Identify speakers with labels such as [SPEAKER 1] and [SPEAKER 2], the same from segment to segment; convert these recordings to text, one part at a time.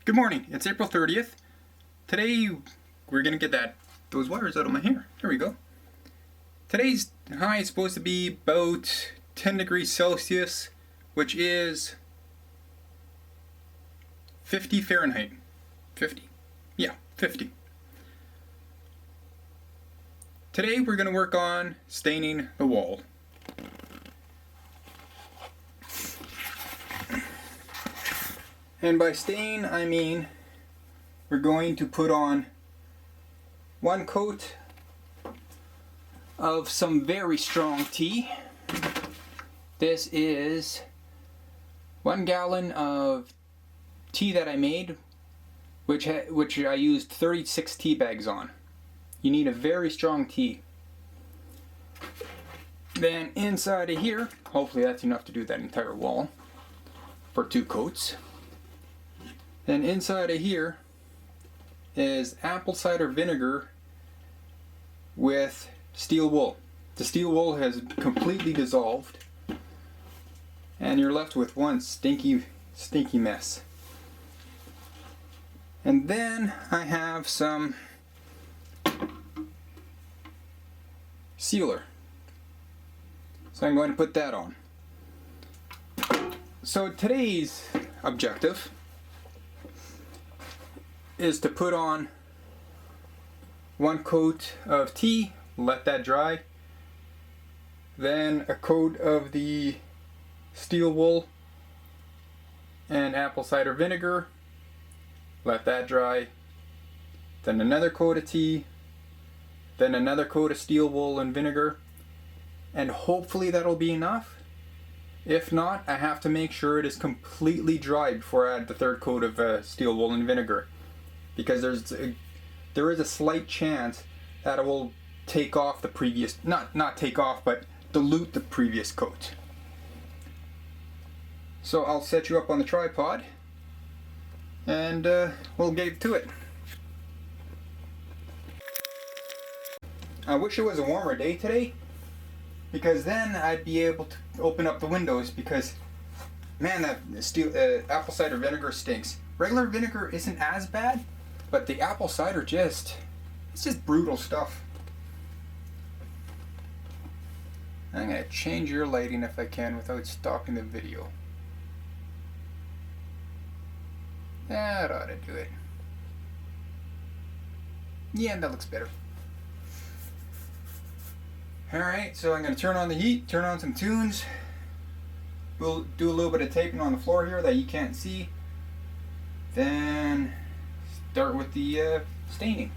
[SPEAKER 1] Good morning, it's April 30th. Today we're gonna get those wires out of my hair. There we go. Today's high is supposed to be about 10 degrees Celsius, which is 50 Fahrenheit. 50? Yeah, 50. Today we're gonna work on staining the wall. And by stain, I mean we're going to put on one coat of some very strong tea. This is 1 gallon of tea that I made, which I used 36 tea bags on. You need a very strong tea. Then inside of here, hopefully that's enough to do that entire wall for 2 coats. Then inside of here is apple cider vinegar with steel wool. The steel wool has completely dissolved and you're left with one stinky mess. And then I have some sealer. So I'm going to put that on. So today's objective is to put on 1 coat of tea, let that dry, then a coat of the steel wool and apple cider vinegar, let that dry, then another coat of tea, then another coat of steel wool and vinegar, and hopefully that'll be enough. If not, I have to make sure it is completely dry before I add the 3rd coat of steel wool and vinegar, because there is a slight chance that it will take off the previous, not take off, but dilute the previous coat. So I'll set you up on the tripod and we'll get to it. I wish it was a warmer day today, because then I'd be able to open up the windows, because man, that apple cider vinegar stinks. Regular vinegar isn't as bad, but the apple cider it's just brutal stuff. I'm going to change your lighting if I can without stopping the video. That ought to do it. Yeah, that looks better. Alright, so I'm going to turn on the heat, turn on some tunes. We'll do a little bit of taping on the floor here that you can't see. Then start with the staining.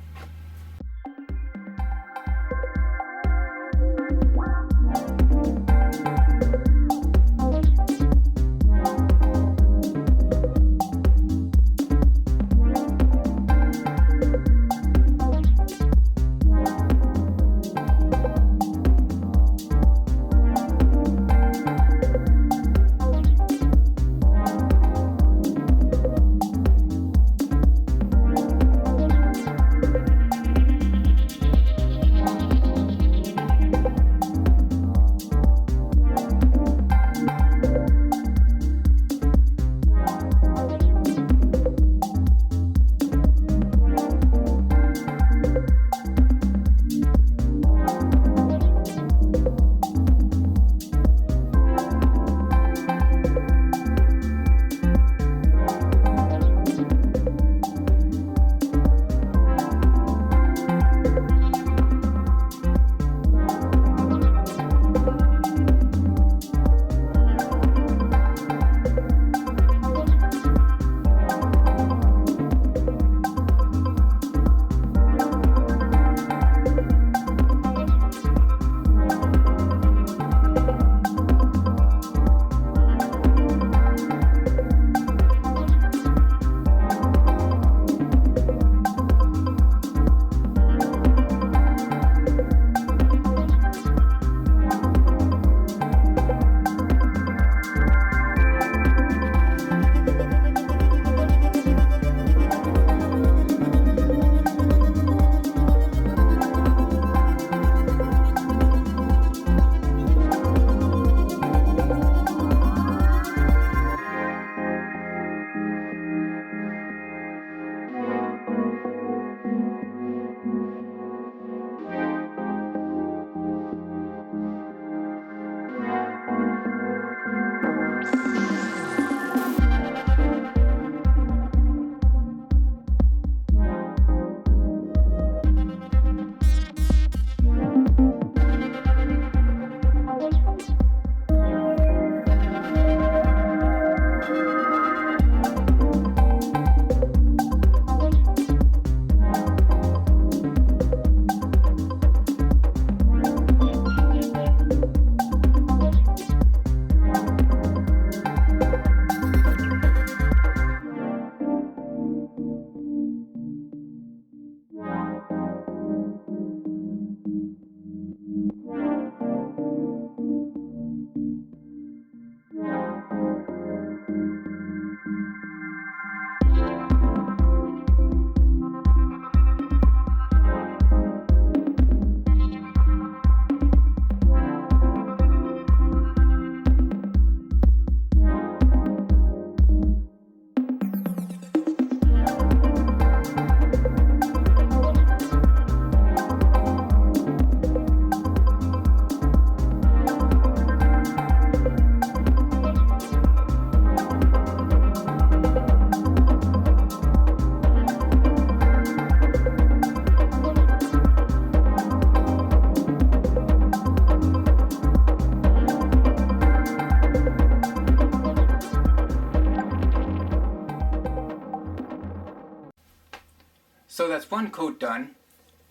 [SPEAKER 1] one coat done,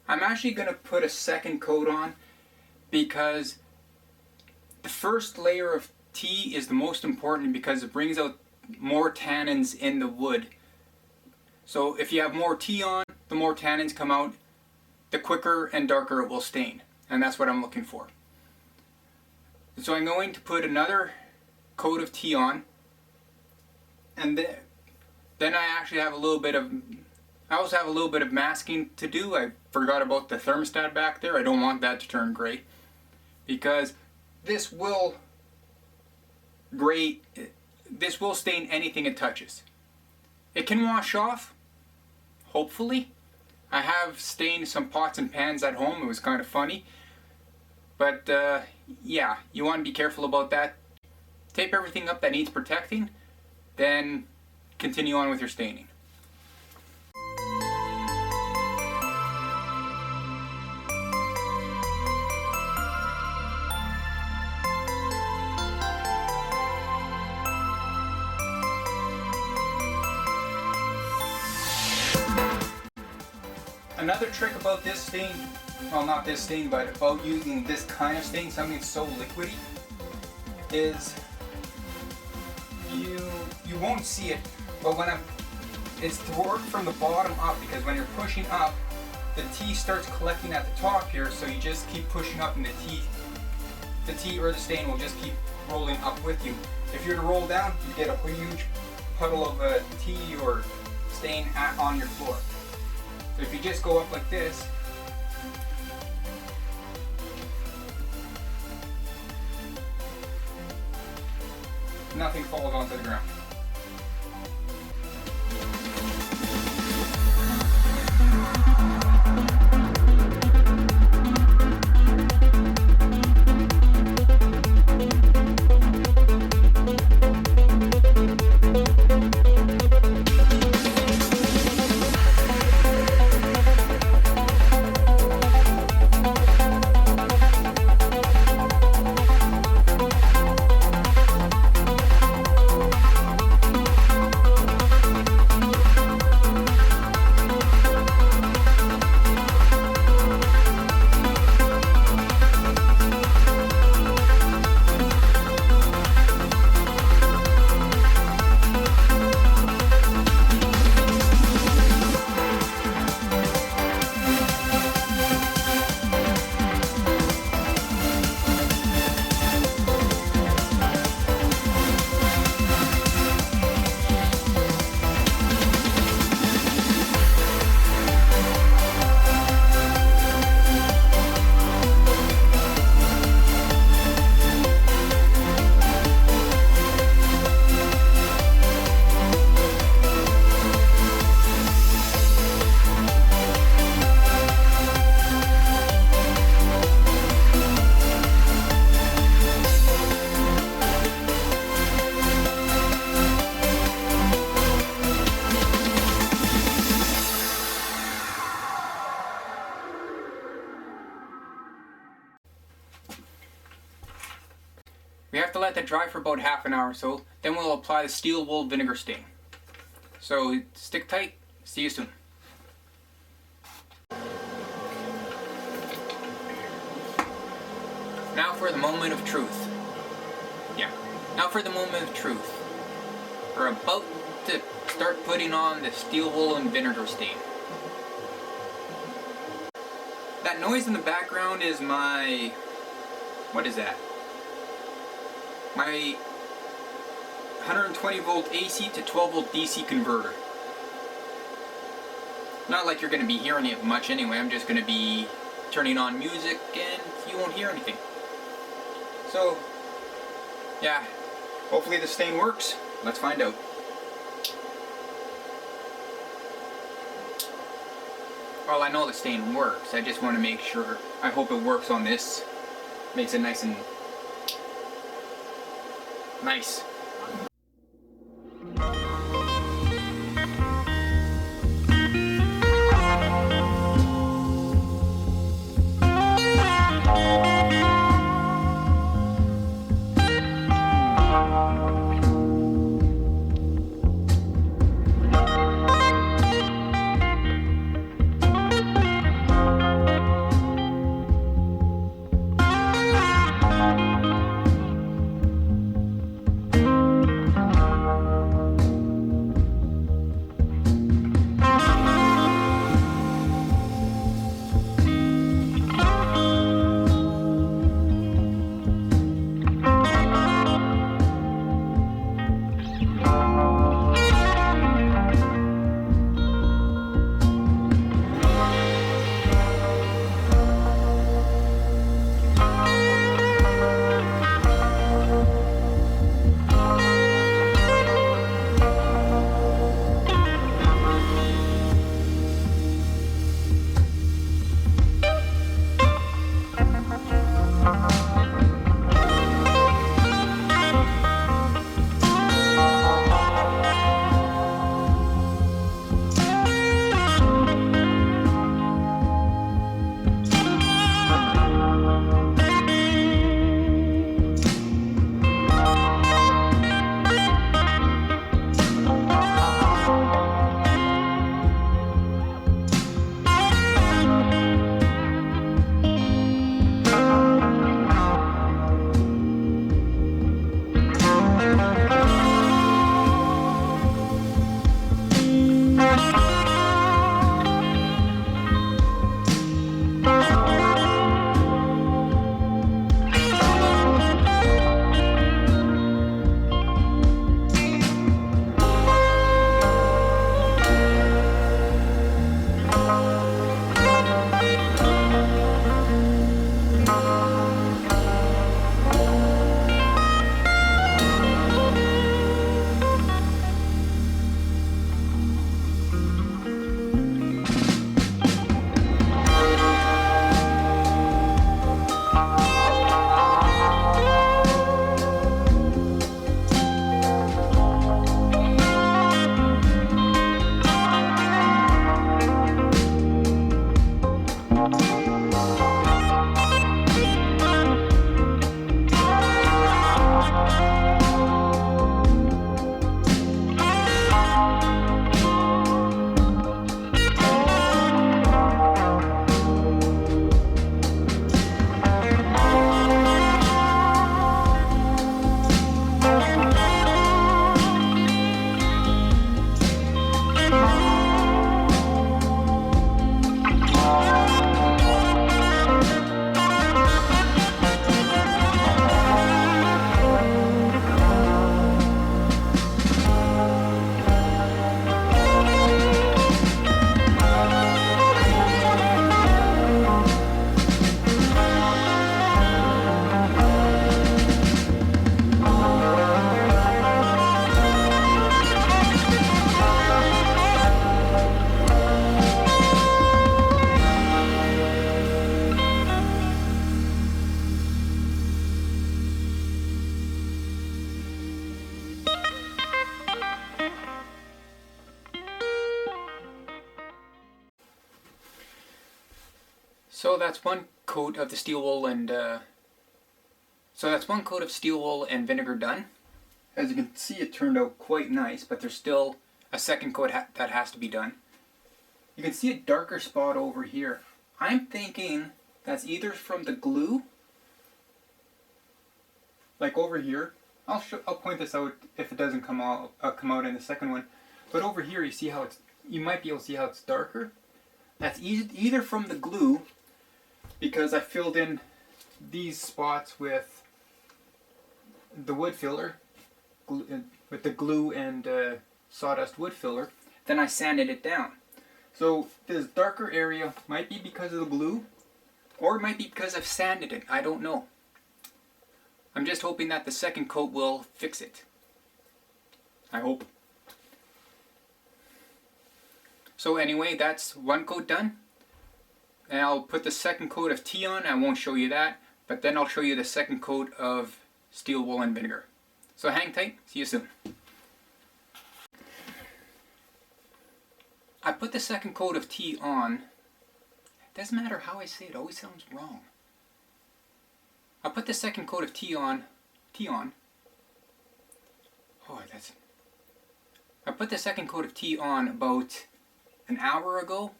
[SPEAKER 1] I'm actually going to put a second coat on because the first layer of tea is the most important because it brings out more tannins in the wood. So if you have more tea on, the more tannins come out, the quicker and darker it will stain. And that's what I'm looking for. So I'm going to put another coat of tea on, and then I actually have a little bit of, I also have a little bit of masking to do. I forgot about the thermostat back there. I don't want that to turn gray because this will stain anything it touches. It can wash off, hopefully. I have stained some pots and pans at home. It was kind of funny. But yeah, you want to be careful about that. Tape everything up that needs protecting, then continue on with your staining. Another trick about this stain, well, not this stain, but about using this kind of stain, something so liquidy, is you won't see it, but it's to work from the bottom up, because when you're pushing up, the tea starts collecting at the top here, so you just keep pushing up and the tea or the stain will just keep rolling up with you. If you were to roll down, you get a huge puddle of tea or stain on your floor. So if you just go up like this, nothing falls onto the ground. We have to let that dry for about half an hour or so, then we'll apply the steel wool vinegar stain. So stick tight, see you soon. Now for the moment of truth. Now for the moment of truth. We're about to start putting on the steel wool and vinegar stain. That noise in the background is my... what is that? My 120 volt AC to 12 volt DC converter. Not like you're going to be hearing it much anyway, I'm just going to be turning on music and you won't hear anything. So, yeah, hopefully the stain works. Let's find out. Well, I know the stain works, I just want to make sure. I hope it works on this. Makes it nice and... nice. So that's one coat of the steel wool and vinegar done. As you can see, it turned out quite nice, but there's still a second coat that has to be done. You can see a darker spot over here. I'm thinking that's either from the glue, like over here. I'll point this out if it doesn't come out in the second one. But over here, you might be able to see how it's darker. That's either from the glue, because I filled in these spots with the wood filler, with the glue and sawdust wood filler. Then I sanded it down. So this darker area might be because of the glue, or it might be because I've sanded it. I don't know. I'm just hoping that the second coat will fix it. I hope. So anyway, that's one coat done. And I'll put the second coat of tea on. I won't show you that, but then I'll show you the second coat of steel wool and vinegar. So hang tight. See you soon. I put the second coat of tea on. It doesn't matter how I say it, always sounds wrong. I put the second coat of tea on. I put the second coat of tea on about an hour ago,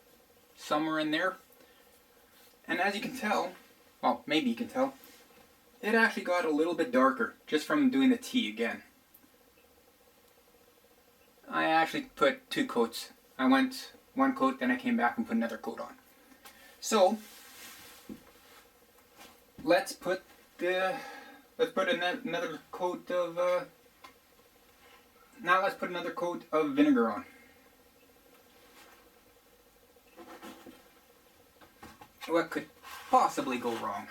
[SPEAKER 1] somewhere in there. And as you can tell, well, maybe you can tell, it actually got a little bit darker just from doing the tea again. I actually put 2 coats. I went 1 coat, then I came back and put another coat on. So let's put another coat of now let's put another coat of vinegar on. What could possibly go wrong?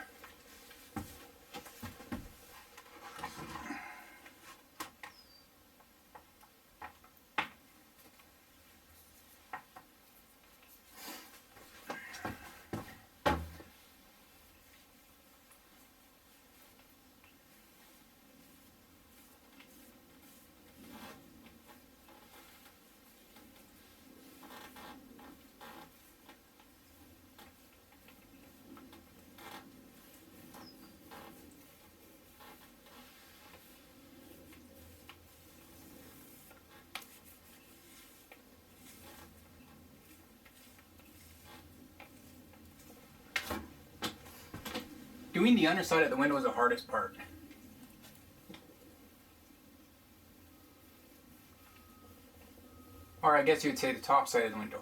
[SPEAKER 1] Doing the underside of the window is the hardest part. Or I guess you'd say the top side of the window.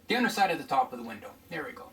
[SPEAKER 1] The underside of the top of the window. There we go.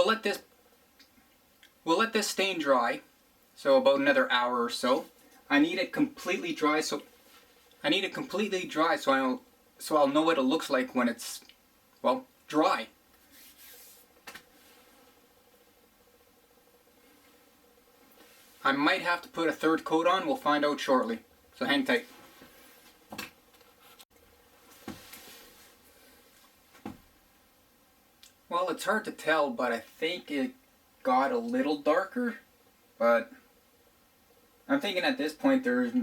[SPEAKER 1] let this stain dry, so about another hour or so. I need it completely dry, so I'll know what it looks like when it's, well, dry. I might have to put a third coat on. We'll find out shortly. So hang tight. Well, it's hard to tell, but I think it got a little darker. But I'm thinking at this point there's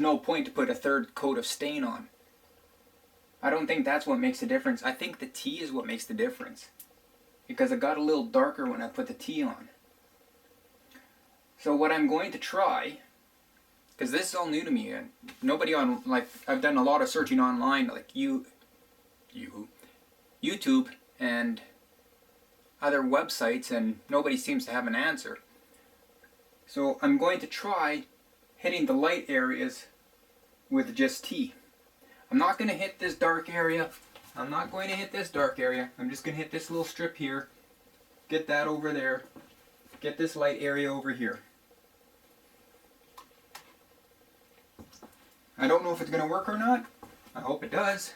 [SPEAKER 1] no point to put a third coat of stain on. I don't think that's what makes the difference. I think the tea is what makes the difference. Because it got a little darker when I put the tea on. So what I'm going to try, because this is all new to me, and nobody on, like, I've done a lot of searching online, like YouTube and other websites, and nobody seems to have an answer. So I'm going to try hitting the light areas with just tea. I'm not going to hit this dark area. I'm not going to hit this dark area. I'm just going to hit this little strip here. Get that over there. Get this light area over here. I don't know if it's going to work or not. I hope it does.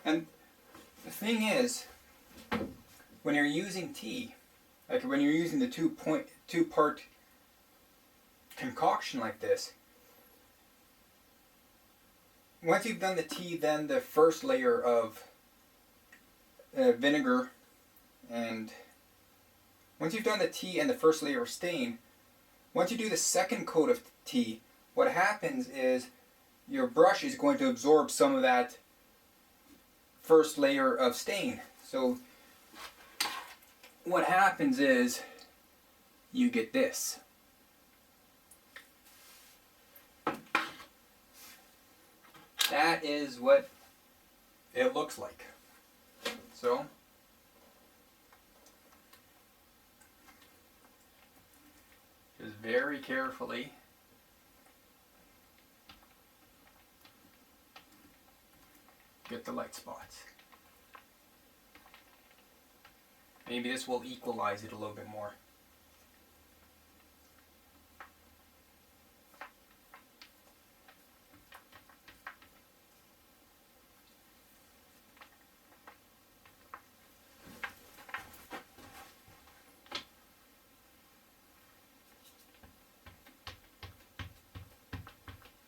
[SPEAKER 1] And the thing is, when you're using tea, like when you're using the two-part concoction like this, once you've done the tea, then the first layer of vinegar, and once you've done the tea and the first layer of stain, once you do the second coat of tea, what happens is your brush is going to absorb some of that first layer of stain. So what happens is you get this. That is what it looks like. So just very carefully get the light spots. Maybe this will equalize it a little bit more.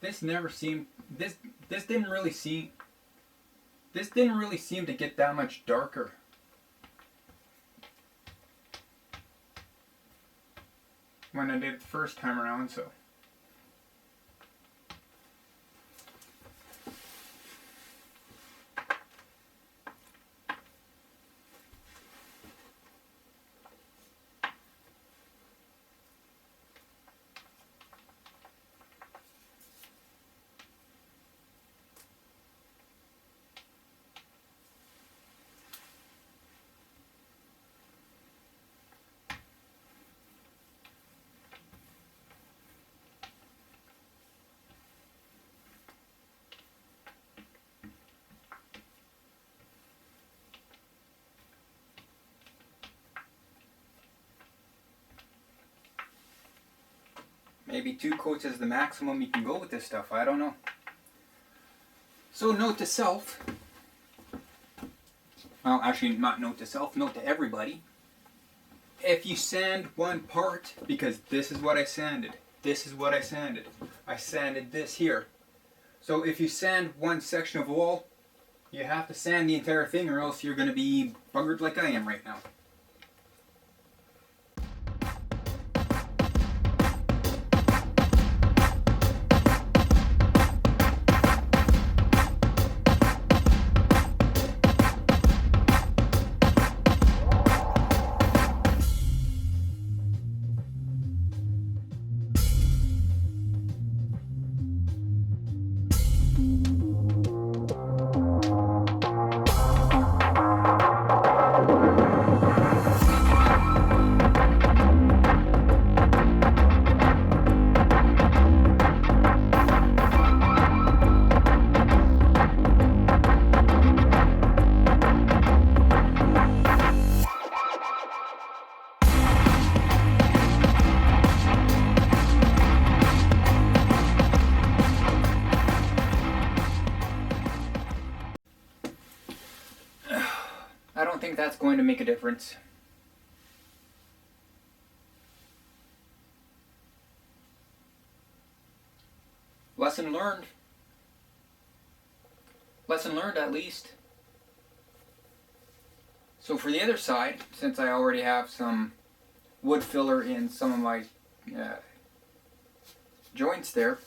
[SPEAKER 1] This didn't really seem to get that much darker. When I did it the first time around, so. Maybe 2 coats is the maximum you can go with this stuff. I don't know. So note to self. Well, actually not note to self, note to everybody. If you sand one part, because this is what I sanded. This is what I sanded. I sanded this here. So if you sand one section of wall, you have to sand the entire thing or else you're going to be buggered like I am right now. that's going to make a difference. Lesson learned. Lesson learned, at least. So for the other side, since I already have some wood filler in some of my joints there,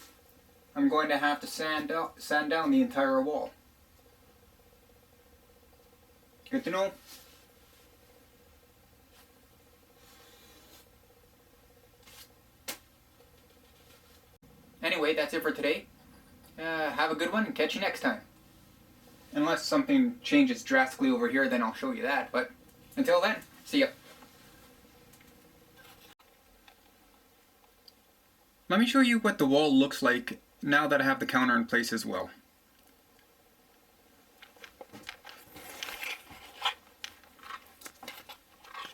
[SPEAKER 1] I'm going to have to sand down the entire wall. Good to know. Anyway, that's it for today. Have a good one and catch you next time. Unless something changes drastically over here, then I'll show you that. But until then, see ya. Let me show you what the wall looks like now that I have the counter in place as well.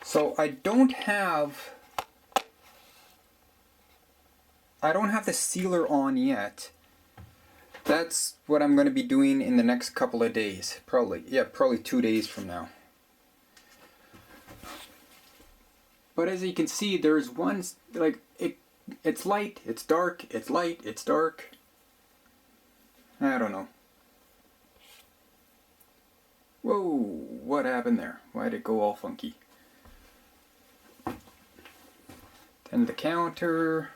[SPEAKER 1] So I don't have the sealer on yet. That's what I'm going to be doing in the next couple of days. Probably 2 days from now. But as you can see, there's one, like, it's light, it's dark, it's light, it's dark. I don't know. Whoa, what happened there? Why did it go all funky? Then the counter.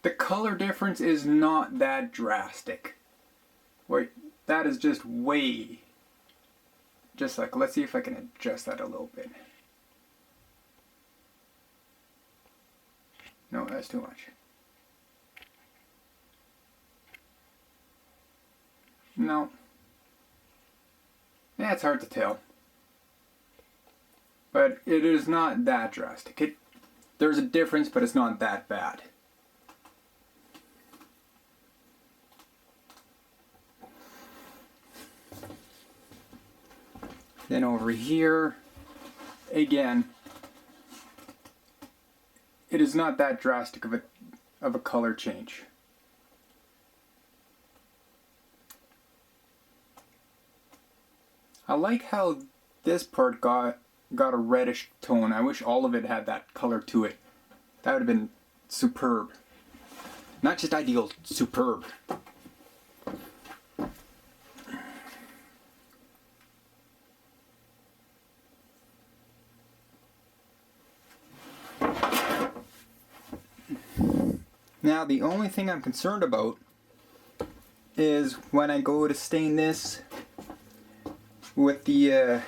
[SPEAKER 1] The color difference is not that drastic. Wait, that is just way. Just like, let's see if I can adjust that a little bit. No, that's too much. No. Yeah, it's hard to tell. But it is not that drastic. There's a difference, but it's not that bad. Then over here, again, it is not that drastic of a color change. I like how this part got a reddish tone. I wish all of it had that color to it. That would have been superb. Not just ideal, superb. Now the only thing I'm concerned about is when I go to stain this with the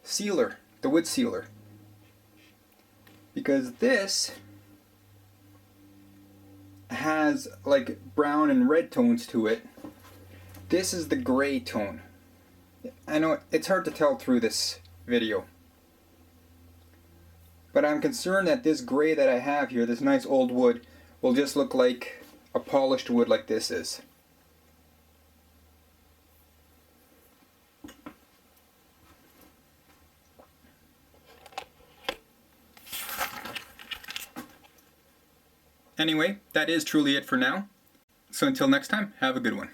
[SPEAKER 1] sealer, the wood sealer. Because this has like brown and red tones to it. This is the gray tone. I know it's hard to tell through this video. But I'm concerned that this gray that I have here, this nice old wood, will just look like a polished wood like this is. Anyway, that is truly it for now. So until next time, have a good one.